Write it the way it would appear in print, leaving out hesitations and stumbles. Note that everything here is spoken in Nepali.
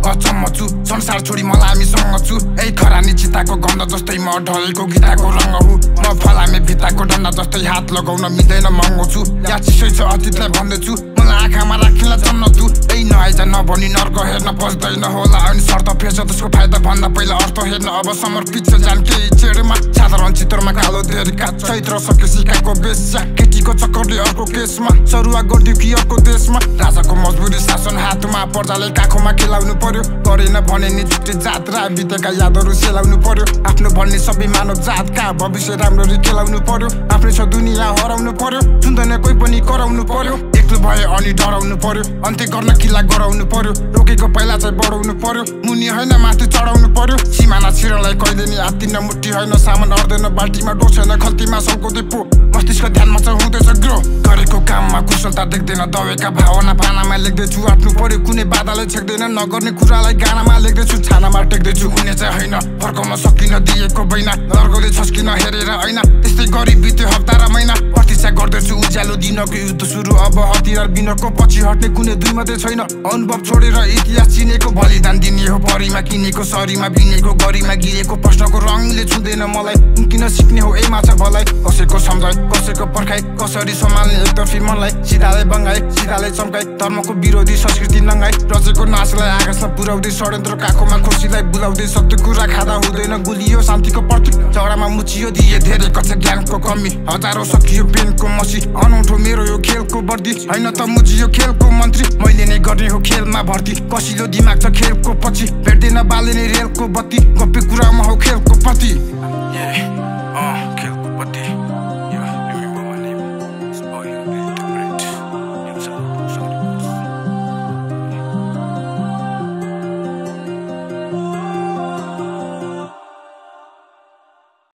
अचम्म छु संसार छोडी मलाई हामीसँग छु ए खरानी चिताको गन्ध जस्तै म ढलेको गीताको रङ्ग हुँ म फलामे भित्ताको डन्डा जस्तै हात लगाउन मिल्दैन महँगो छु या चिसै छ अतीतलाई भन्दैछु मलाई आँखामा राखिला जन्न तु ए नआइज नभनी नर्क हेर्न पस्दैन होला अनि शर्त फेर्छ त्यसको फाइदा भन्दा पहिला अर्थ हेर्न अब समर्पित छ जान केही छेडमा साधारण चित्रमा कालो देरीका चैत्र सके सिकाको बेस्या केटीको चक्करले अर्को केसमा सरुवा गरिदियो कि अर्को देशमा राजाको मजबुरी शासन हातमा पर्जाले काखोमा खेलाउनु पर्यो गरेन भने नि छुट्टी जात्रा बितेका यादहरू सेलाउनु पर्यो आफ्नो भन्ने सबै मानव जातका भविष्य राम्ररी खेलाउनु पर्यो आफ्नो छ दुनियाँ हराउनु पर्यो सुन्दैन कोही पनि कराउनु पर्यो एक्लो भए अनि डराउनु पर्यो अन्त्य गर्न किल्ला गराउनु पर्यो रोकेको पहिला चाहिँ बढाउनु पर्यो मुनि होइन माथि चढाउनु पर्यो सिमाना छिरलाई कहिले नि आत्तिन मुट्ठी होइन सामान अर्दैन बाल्टीमा डोसेन खल्तीमा सल्काउँदै पो मस्तिष्क ध्यानमा चाहिँ हुँदैछ ग्रो गरेको काममा कुशलता देख्दैन दवेका भावना पानामा लेख्दैछु आफ्नो पर्यो कुनै बाधाले छेक्दैन नगर्ने कुरालाई गानामा लेख्दैछु छानामा टेक्दैछु हुने चाहिँ होइन फर्काउन सकिन दिएको बैना लर्गोले छस्किन हेरेर ऐना त्यस्तै गरी बित्यो हप्ता र महिना प्रतीक्षा गर्दैछु उज्यालो दिनको युद्ध सुरु अब हतियार बिनको पछि हट्ने कुनै दुई मात्रै छैन अनुभव छोडेर इतिहास चिनेको बलिदान दिने हो परीमा किनेको सरीमा बिनेको गरीमा गिरेको प्रश्नको रङले छुँदैन मलाई किन सिक्ने हो ए माछा भलाई कसैको सम्झाइ कसैको पर्खाइ कसरी सम्हाल्ने एकतर्फी मनलाई सिधाले बङ्गाई सिधाले चम्काई धर्मको विरोधी संस्कृति नङ्गाई रचेको नाचलाई आकाशमा पुर्याउँदै षड्यन्त्र काखोमा खुसीलाई बुलाउँदै सत्य कुरा खाँदा हुँदैन गुलियो शान्तिको प्रतीक झगडामा मुचियो दिए धेरै कक्षा ज्ञानको कमी हजारौं सकियो पेनको मसी अनौठो मेरो यो खेलको वर्दी होइन त मुजियो खेलको मन्त्री मैले नै गर्ने हो खेलमा भर्ती कसिलो दिमाग छ खेलको पछि भेट्दैन बाल्ने रेलको बत्ती गप्पे कुरामा हो खेलको पति